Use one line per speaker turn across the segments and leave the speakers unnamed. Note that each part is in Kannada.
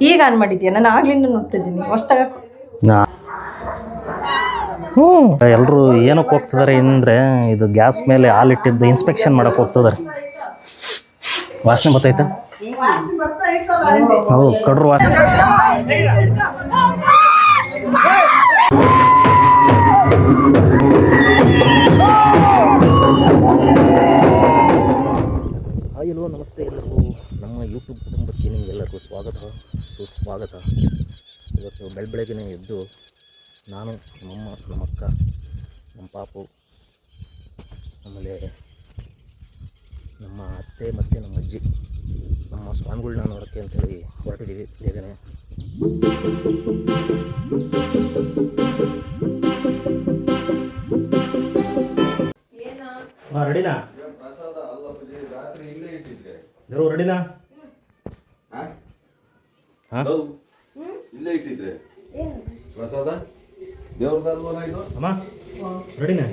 ಈಗ ಆನ್ ಮಾಡಿದ್ಯಾ? ನಾನು ಆಗ್ಲಿಂದ ನೋಡ್ತಿದ್ದೀನಿ ಹೊಸ್ತಾಗ.
ಎಲ್ಲರೂ ಏನಕ್ಕೆ ಹೋಗ್ತಿದ್ದಾರೆ ಅಂದರೆ ಇದು ಗ್ಯಾಸ್ ಮೇಲೆ ಹಾಲಿಟ್ಟಿದ್ದು ಇನ್ಸ್ಪೆಕ್ಷನ್ ಮಾಡಕ್ಕೆ ಹೋಗ್ತಿದ್ದಾರೆ. ವಾಸನೆ ಬರ್ತೈತೆ. ಹೌದು, ಕಡ್ರು ವಾಸನೆ. ಹಲೋ, ನಮಸ್ತೆ ಎಲ್ಲರಿಗೂ. ನಮ್ಮ ಯೂಟ್ಯೂಬ್ ಕುಟುಂಬಕ್ಕೆ ನಿಮಗೆಲ್ಲರಿಗೂ ಸ್ವಾಗತ, ಸುಸ್ವಾಗತ. ಇವತ್ತು ಬೆಳಗ್ಗೆ ಎದ್ದು ನಾನು, ನಮ್ಮಮ್ಮ, ನಮ್ಮಕ್ಕ, ನಮ್ಮ ಪಾಪು, ಆಮೇಲೆ ನಮ್ಮ ಅತ್ತೆ ಮತ್ತು ನಮ್ಮ ಅಜ್ಜಿ, ನಮ್ಮ ಸ್ವಾಮಿಗಳನ್ನ ನೋಡೋಕ್ಕೆ ಅಂತೇಳಿ ಹೊರಟಿದ್ದೀವಿ ಬೇಗನೆ. ಹಾಂ, ರೆಡಿನಾ? ದೇವ್ರು ರೆಡಿನಾ? ಹಾಂ,
ಇಲ್ಲೇ ಇಟ್ಟಿದ್ರೆ ಪ್ರಸಾದ ದೇವ್ರದಲ್ವನ ಇದು?
ಅಮ್ಮ ರೆಡಿನಾ?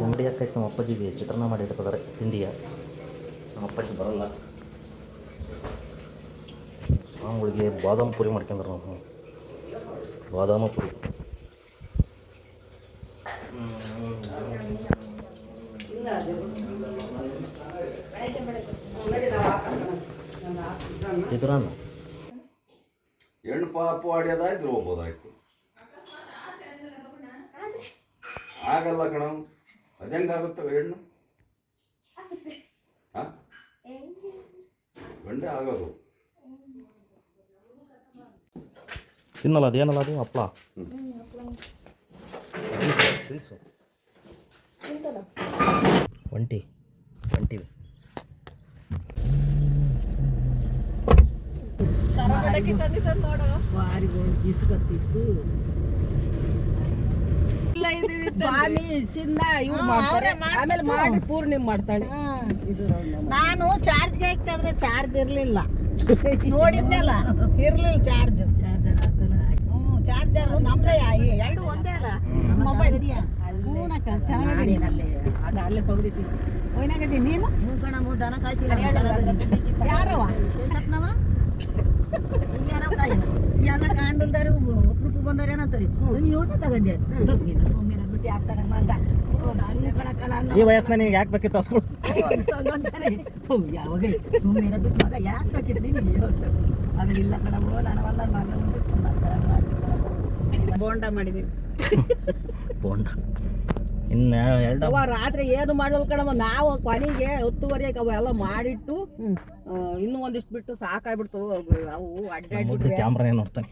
ಅಂಗಡಿ ಹಾಕೈತೆ. ನಮ್ಮ ಅಪ್ಪಾಜಿಗೆ ಚಿತ್ರಾನ್ನ ಮಾಡಿ ಇಡ್ತಿದ್ದಾರೆ ತಿಂಡಿಯ. ನಮ್ಮ ಅಪ್ಪಾಜಿ ಬರಲ್ಲ. ಸ್ವಾಮಿಗಳಿಗೆ ಬಾದಾಮ್ ಪುರಿ ಮಾಡ್ಕೊಂಡ್ರೆ ನಾವು ಬಾದಾಮ ಪುರಿ. ಚಿತ್ರಾನ್ನ
ಹೆಣ್ಣು ಪಾಪು ಆಡ್ಯೋದಾಯ್ತು ಹೋಗ್ಬೋದಾಯ್ತು. ಆಗಲ್ಲ ಕಣ, ಅದಂಗಾಗುತ್ತವೆ ಹೆಣ್ಣು. ಗಂಡೆ ಆಗೋದು
ತಿನ್ನಲ್ಲ. ಅದೇನಲ್ಲ ಅದು ಹಪ್ಪಳ ತಿಳಿಸು. ಒಂಟಿ
ಸ್ವಾಮಿ ಚಿನ್ನ ಇವ್ರು ಮಾಡ್ತಾರೆ, ಆಮೇಲೆ ಮಾಡಿ ಪೂರ್ಣಿಮೆ ಮಾಡ್ತಾಳೆ.
ನಾನು ಚಾರ್ಜ್ಗೆ ಹಾಕ್ತಾದ್ರೆ ಚಾರ್ಜ್ ಇರ್ಲಿಲ್ಲ, ನೋಡಿದ್ನಲ್ಲ ಇರ್ಲಿಲ್ಲ ಚಾರ್ಜ್. ಚಾರ್ಜರ್ ನಮ್ದೇ ಎರಡು ಒಂದೇ ಅಲ್ಲ ಮೊಬೈಲ್. ಚೆನ್ನಾಗಿದೆ.
ಅಲ್ಲೇ ತೆಗ್ದಿಟ್ಟಿ
ಹೋಯ್ನಾಗದಿ ನೀನು ಕಣಮ್ಮ ದನ ಕಾಯ್ತಿಲ್ಲ. ಯಾರವ ಸಪ್ನವ ಎಲ್ಲ ಕಾಂಡಲ್ದಾರು ಒಬ್ರು ಬಂದಾರ ಏನಂತಾರೆ, ಯೋಚನೆ ತಗೊಂಡೆ ಬಿಟ್ಟು ಹಾಕ್ತಾರೆ ಮಗ.
ಈ ವಯಸ್ಸಿನ ನೀನು ಯಾಕೆ ಬೇಕಿತ್ತು ಅಸ್ಗಳು?
ಯಾವಾಗ ಸುಮ್ಮನೆ ಬಿಟ್ಟು ಮಗ ಯಾಕೆ ಬೇಕಿತ್ತು ನೀನು? ಆಮೇಲೆ ಇಲ್ಲ ಕಣವು ನನವಲ್ಲ ಮಗ ಬೋಂಡ ಮಾಡಿದೀವಿ.
ಬೋಂಡ ಇನ್ನು ಎರಡು
ರಾತ್ರಿ ಏನು ಮಾಡಲ್ ಕಣಮ್ಮ. ನಾವು ಕೊನೆಗೆ 10:30 ಅವೆಲ್ಲ ಮಾಡಿಟ್ಟು ಇನ್ನೂ ಒಂದಿಷ್ಟು ಬಿಟ್ಟು ಸಾಕಾಗ್ಬಿಡ್ತು. ಅವು ಅಡ್ಡಾಡ್ಬಿಟ್ಟು
ಕ್ಯಾಮ್ರಾ ನೋಡ್ತಾನೆ.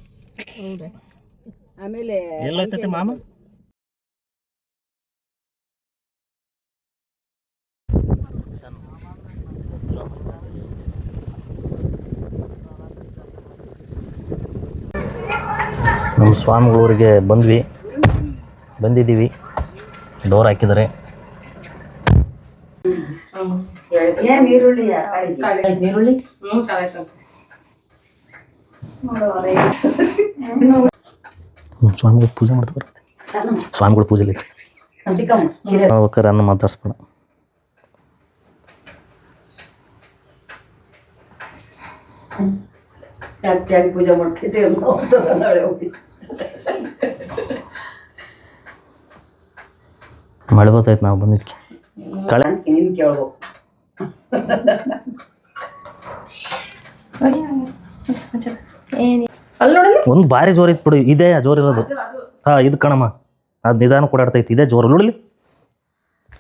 ಆಮೇಲೆ
ಎಲ್ಲೈತೈತೆ ಮಾಮ? ನಮ್ಮ ಸ್ವಾಮಿಗಳೂರಿಗೆ ಬಂದಿದ್ದೀವಿ. ಡೋರ್ ಹಾಕಿದ್ದಾರೆ.
ನೀರುಳ್ಳಿ ನೀರುಳ್ಳಿ
ಸ್ವಾಮಿಗಳು ಪೂಜೆ ಮಾಡ್ತಾರೆ. ಸ್ವಾಮಿಗಳು ಪೂಜೆಲಿ ಅನ್ನ ಮಾತಾಡ್ಸ್ಬೇಡ.
ಯಾಕೆ ಪೂಜೆ ಮಾಡ್ತಿದ್ದೆ ನಾಳೆ ಹೋಗಿ
ಮಳೆ ಬರ್ತೈತೆ. ನಾವು ಬಂದಿದ್ದಕ್ಕೆ ಕಳೆ
ನಿನ್ ಕೇಳ್ಬೇಕು.
ಒಂದು ಭಾರಿ ಜೋರು ಇತ್ತು ಬಿಡು. ಇದೇ ಜೋರು ಇರೋದು. ಹಾಂ, ಇದು ಕಣಮ್ಮ, ಅದು ನಿಧಾನ ಕೊಡಾಡ್ತೈತಿ. ಇದೇ ಜೋರು ನೋಡಲಿ.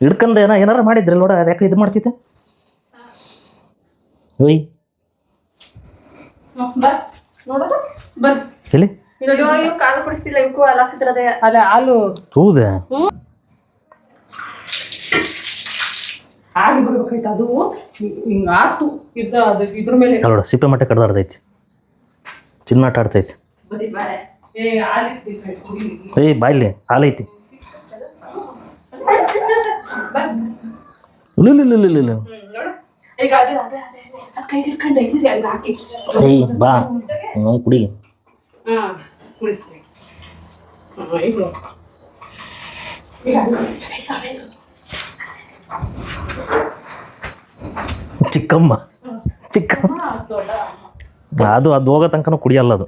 ಹಿಡ್ಕಂದ ಏನಾರು ಮಾಡಿದ್ರಿ ನೋಡ, ಅದು ಯಾಕೆ ಇದು ಮಾಡ್ತೈತೆ? ಒಯ್ ಎಲ್ಲಿ
ಕಾಲು ಕುಡಿಸ್ತಿಲ್ಲ ಇವಕ್ಕೂ ಹಾಕಿದ್ರದೆ
ಅಲ್ಲ ಹಾಲು.
ಹೌದಾ?
ಆಗಿ ಬಿಡ್ಬೇಕಾಯ್ತು. ಅದು ಹಿಂಗೆ ಆತು ಇದ್ದ ಅದು ಇದ್ರ ಮೇಲೆ
ಅಲ್ಲೋಡ ಸಿಪ್ಪೆ ಮಟ್ಟೆ ಕಡ್ದಾಡ್ತೈತಿ. ಚಿನ್ನಾಟ ಆಡ್ತೈತಿ. ಏಯ್ ಬಾಯ್ಲಿ ಹಾಲೈತಿ. ಇಲ್ಲ ಏಯ್ ಬಾ ನಾವು ಕುಡಿ. ಚಿಕ್ಕಮ್ಮ ಚಿಕ್ಕ ಅದು ಹೋಗೋ ತನಕನೂ ಕುಡಿಯಲ್ಲ ಅದು.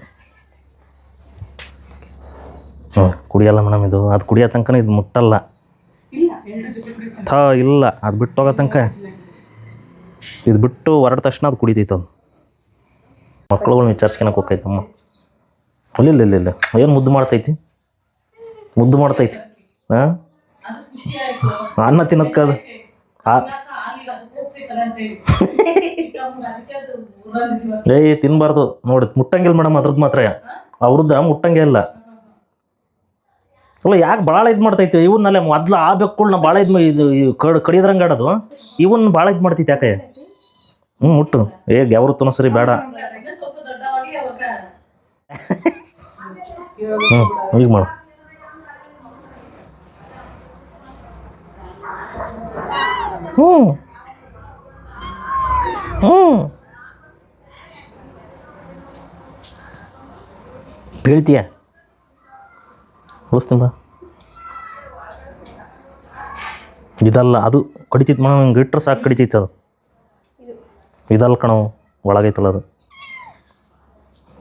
ಕುಡಿಯಲ್ಲ ಮೇಡಮ್ ಇದು. ಅದು ಕುಡಿಯೋ ತನಕ ಇದು ಮುಟ್ಟಲ್ಲ. ಇಲ್ಲ, ಅದು ಬಿಟ್ಟು ಹೋಗೋ ತನಕ ಇದು ಬಿಟ್ಟು ಹೊರಡ ತಕ್ಷಣ ಅದು ಕುಡಿತೈತೆ. ಅದು ಮಕ್ಳುಗಳ್ನ ವಿಚಾರಿಸ್ಕೊಳಕ್ಕೆ ಹೋಗ್ತೈತಮ್ಮ. ಇಲ್ಲ ಏನು ಮುದ್ದು ಮಾಡ್ತೈತಿ ಹಾಂ, ಅನ್ನ ತಿನ್ನೋದಕ್ಕದು ತಿನ್ನಬಾರ್ದು ನೋಡಿ. ಮುಟ್ಟಂಗಿಲ್ಲ ಮೇಡಮ್ ಅದ್ರದ್ದು ಮಾತ್ರ. ಅವ್ರದ್ದು ಮುಟ್ಟಂಗೆ ಇಲ್ಲ. ಅಲ್ಲ ಯಾಕೆ ಭಾಳ ಇದು ಮಾಡ್ತೈತಿ ಇವನ್ನಲ್ಲೇ ಮೊದ್ಲು ಆ ಬೆಕ್ಕುಗಳನ್ನ ಭಾಳ ಇದು ಕಡಿದ್ರಂಗೆ ಆಡೋದು. ಇವನ್ನ ಭಾಳ ಇದು ಮಾಡ್ತೈತಿ ಯಾಕೆ? ಮುಟ್ಟು ಯಾವತ್ತೂ ಸರಿ ಬೇಡ. ಈಗ ಮಾಡು. ಹೇಳ್ತೀಯ ಉಳಿಸ್ತೀನಿ ಬಾ. ಇದಲ್ಲ, ಅದು ಕಡಿತೈತಿ ಮೇಡಮ್. ಹಿಂಗೆ ಇಟ್ಟರೆ ಸಾಕು ಕಡಿತೈತಿ ಅದು. ಇದಲ್ಲ ಕಣವು, ಒಳಗೈತಲ್ಲ ಅದು.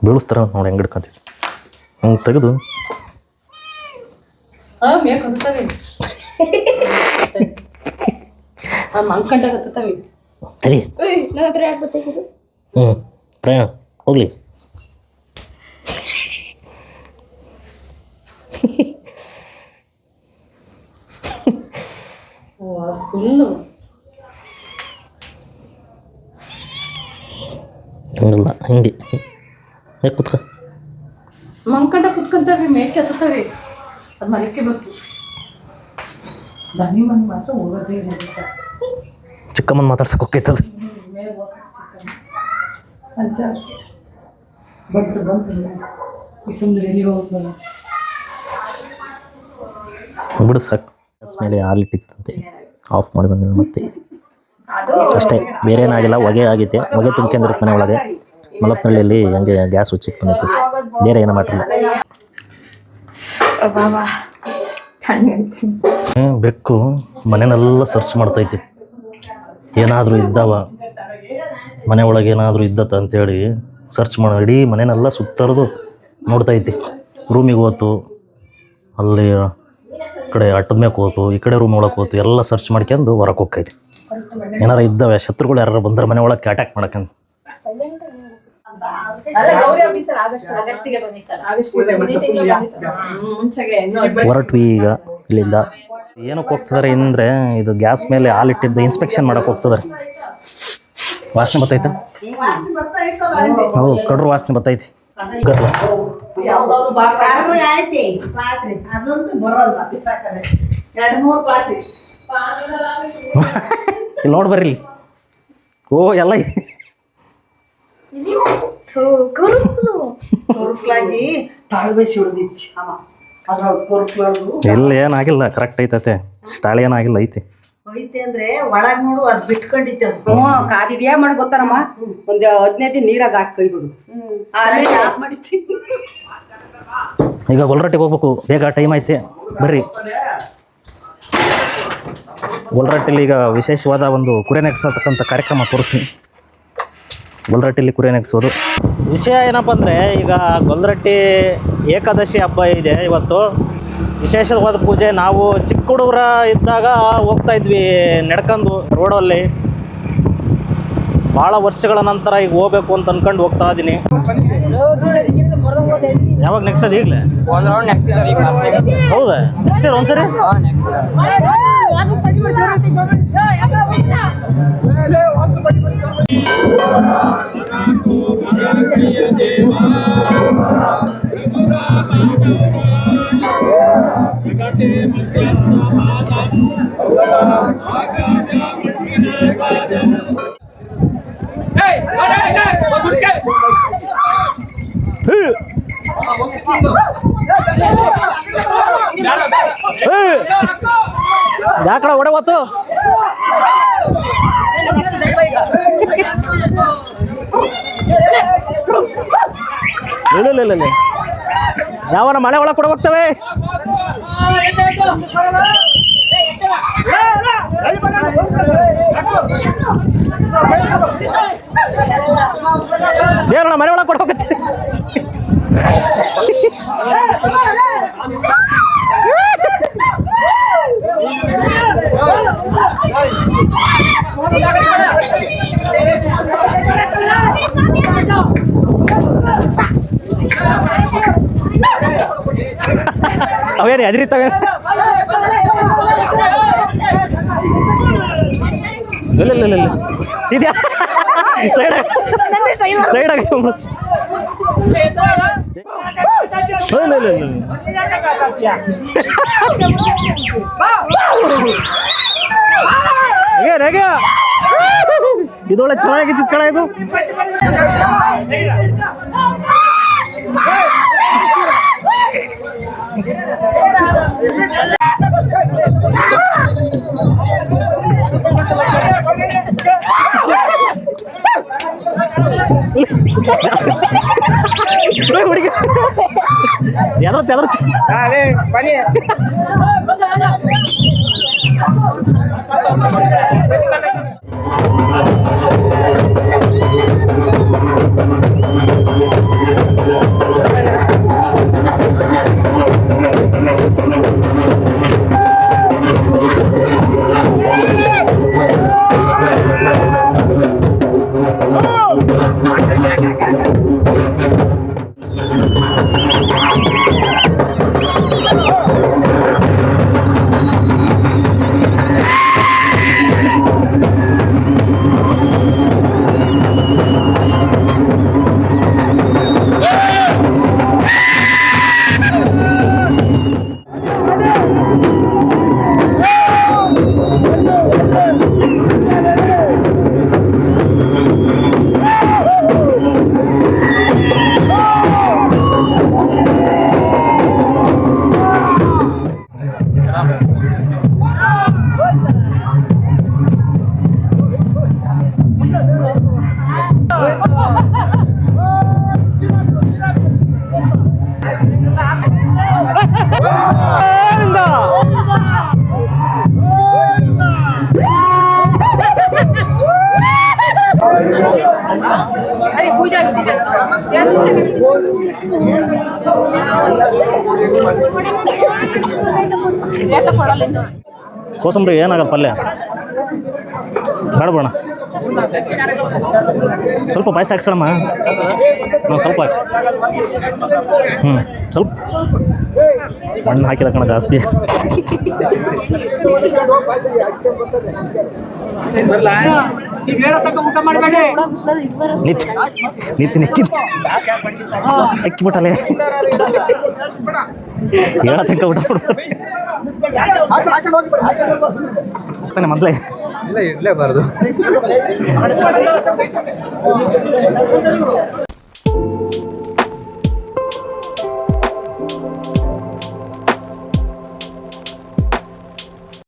ಬೀಳಿಸ್ತಾರ ನೋಡಿ ಹೆಂಗೆ ಹಿಡ್ಕೊಂತೈತಿ. ಹಿಂಗೆ ತೆಗೆದು ಸರಿ. ಪ್ರಯಾಣ ಹೋಗ್ಲಿ. ಹಂಗಲ್ಲ, ಹಿಂಗೆ ಹೇಗೆ ಕುತ್ಕ.
ಮಂಕಂಡ ಕುತ್ಕೊಂತವಿ, ಮೇಕೆ ಹತ್ತವಿ, ಅದು ಮಲಿಕೆ ಬರ್ತೀವಿ. ದನಿ ಮಂದಿ ಮಾತ್ರ ಹೋಗೋದೇ ಇಲ್ಲ.
ಚಿಕ್ಕಮ್ಮನ ಮಾತಾಡ್ಸಕ್ಕೆ ಹೋಗ್ತೈತದ. ಬಿಡು ಸಾಕು. ಮೇಲೆ ಹಾಲಿಟ್ಟಿತ್ತಂತೆ, ಆಫ್ ಮಾಡಿ ಬಂದಿಲ್ಲ ಮತ್ತೆ ಅಷ್ಟೇ. ಬೇರೆ ಏನಾಗಿಲ್ಲ, ಹೊಗೆ ಆಗೈತೆ. ಹೊಗೆ ತುಂಬ್ಕೊಂಡಿರುತ್ತೆ ಮನೆ ಒಳಗೆ. ಮಲಪ್ನಹಳ್ಳಿಯಲ್ಲಿ ಹಂಗೆ ಗ್ಯಾಸ್ ಹುಚ್ಚಿಕ್ಕೆ ಬಂದೈತಿ. ಬೇರೆ ಏನೋ ಮಾಡಿಲ್ಲ. ಬೆಕ್ಕು ಮನೆಯನ್ನೆಲ್ಲ ಸರ್ಚ್ ಮಾಡ್ತೈತಿ. ಏನಾದರೂ ಇದ್ದಾವ ಮನೆ ಒಳಗೆ, ಏನಾದರೂ ಇದ್ದತ್ತ ಅಂತೇಳಿ ಸರ್ಚ್ ಮಾಡಿ ಇಡೀ ಮನೆಯನ್ನೆಲ್ಲ ಸುತ್ತರಿದು ನೋಡ್ತೈತಿ. ರೂಮಿಗೆ ಹೋತು, ಅಲ್ಲಿ ಕಡೆ ಅಟ್ಟದ ಮೇಲೆ ಹೋತು, ಈ ಕಡೆ ರೂಮ್ ಒಳಗೆ ಹೋತು, ಎಲ್ಲ ಸರ್ಚ್ ಮಾಡ್ಕೊಂಡು ಹೊರಗೆ ಹೋಗ್ತೈತಿ. ಏನಾರ ಇದ್ದಾವೆ ಶತ್ರುಗಳು ಯಾರು ಬಂದ್ರೆ ಮನೆ ಒಳಗೆ ಅಟ್ಯಾಕ್ ಮಾಡಕ್ಕಂತ. ಹೊರಟ್ವಿ ಈಗ ಇಲ್ಲಿಂದ. ಏನಕ್ಕೆ ಹೋಗ್ತಿದಾರೆ ಅಂದರೆ, ಇದು ಗ್ಯಾಸ್ ಮೇಲೆ ಹಾಲಿಟ್ಟಿದ್ದು ಇನ್ಸ್ಪೆಕ್ಷನ್ ಮಾಡಕ್ಕೆ ಹೋಗ್ತಿದಾರೆ. ವಾಸನೆ ಬರ್ತೈತೆ. ಹೌದು, ಕಡ್ರು ವಾಸನೆ ಬರ್ತೈತಿ. ಇಲ್ಲಿ ನೋಡಿ ಬರ್ರಿ. ಓ ಎಲ್ಲ ಇಲ್ಲ, ಏನಾಗಿಲ್ಲ, ಕರೆಕ್ಟ್ ಐತತೆ. ತಾಳಿ ಏನಾಗಿಲ್ಲ, ಐತಿ
ಅಂದ್ರೆ ಒಳಗ್ ನೋಡು, ಅದ್ ಬಿಟ್ಕೊಂಡಿದ್ದೆ.
ಕಾದಿದ್ಯಾ ಮಾಡಿ ಗೊತ್ತಾರಮ್ಮ. ಒಂದು 15 ದಿನ ನೀರಾಗ ಹಾಕಿ ಕೈ ಬಿಡು, ಆಮೇಲೆ ಆಫ್ ಮಾಡಿರ್ತೀನಿ.
ಈಗ ಗೊಲ್ರಟ್ಟಿಗೆ ಹೋಗ್ಬೇಕು, ಬೇಗ ಟೈಮ್ ಐತೆ. ಬರ್ರಿ. ಗೊಲ್ರಟ್ಟಿಲಿ ಈಗ ವಿಶೇಷವಾದ ಒಂದು ಕುರಿ ನೆಗ್ಸತಕ್ಕಂಥ ಕಾರ್ಯಕ್ರಮ ತೋರಿಸ್ತೀನಿ. ಗೊಲ್ರಟ್ಟಿಲಿ ಕುರಿ ನೆಗ್ಸೋದು ವಿಷಯ ಏನಪ್ಪ ಅಂದರೆ, ಈಗ ಗೊಲ್ರಟ್ಟಿ ಏಕಾದಶಿ ಹಬ್ಬ ಇದೆ ಇವತ್ತು. ವಿಶೇಷವಾದ ಪೂಜೆ. ನಾವು ಚಿಕ್ಕ ಹುಡುಗರ ಇದ್ದಾಗ ಹೋಗ್ತಾ ಇದ್ವಿ ನಡ್ಕೊಂಡು ರೋಡಲ್ಲಿ. ಭಾಳ ವರ್ಷಗಳ ನಂತರ ಈಗ ಹೋಗ್ಬೇಕು ಅಂತ ಅನ್ಕೊಂಡು ಹೋಗ್ತಾ ಇದ್ದೀನಿ. ಯಾವಾಗ ನೆಕ್ಸೋದು? ಈಗಲೇ ಹೌದಾ? ಸರಿ ಒಂದ್ಸರಿ ಯಾಕಡೆ ಒಡೆ ಹೊತ್ತು ಇಲ್ಲ ಯಾವನ ಮಳೆ ಒಳಗೆ ಕೊಡ ಹೋಗ್ತವೆ. ಏನಣ್ಣ ಮನೆ ಒಳಗೆ ಕೊಡೋಕತ್ತೆ ಅವೇನು ಎದ್ರಿತಾವೆ ಇಲ್ಲ ಇಲ್ಲ ಇಲ್ಲ ಇದೆಯಾ ಸೈಡ್ ಸೈಡ್ ಆಗಿ ಇಲ್ಲ ಇಲ್ಲ ಇಲ್ಲ ಹೇಗೆ ಇದೊಳ್ಳೆ ಚೆನ್ನಾಗಿತ್ತು ಕಣ ಇದು ಹುಡುಗಿ ಎದರ್ತಿ ಕೋಸಂಬರಿ ಏನಾಗಲ್ಲ ಪಲ್ಯ ಬೇಡ ಬೇಡ ಸ್ವಲ್ಪ ಪಾಯಸ ಹಾಕ್ಸೋಣಮ್ಮ ನಾವು ಸ್ವಲ್ಪ ಸ್ವಲ್ಪ ಮಣ್ಣು ಹಾಕಿಲ್ಲ ಕಣ ಜಾಸ್ತಿ ನಿತ್ತಿ ಅಕ್ಕಿಬಿಟ್ಟಲೆ ಹೇಳ ತನಕ ಊಟ ಮೊದಲೇ
ಇಲ್ಲ ಇಡ್ಲೇಬಾರ್ದು